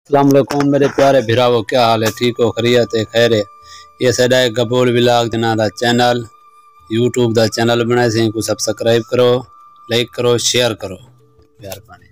अस्सलाम वालेकुम मेरे प्यारे भिरावो, क्या हाल है? ठीक हो? खैरियत है? खैर है। ये साडा गबूल व्लॉग जना दा चैनल यूट्यूब दा चैनल बनाए से को सब्सक्राइब करो, लाइक करो, शेयर करो। प्यार पानी।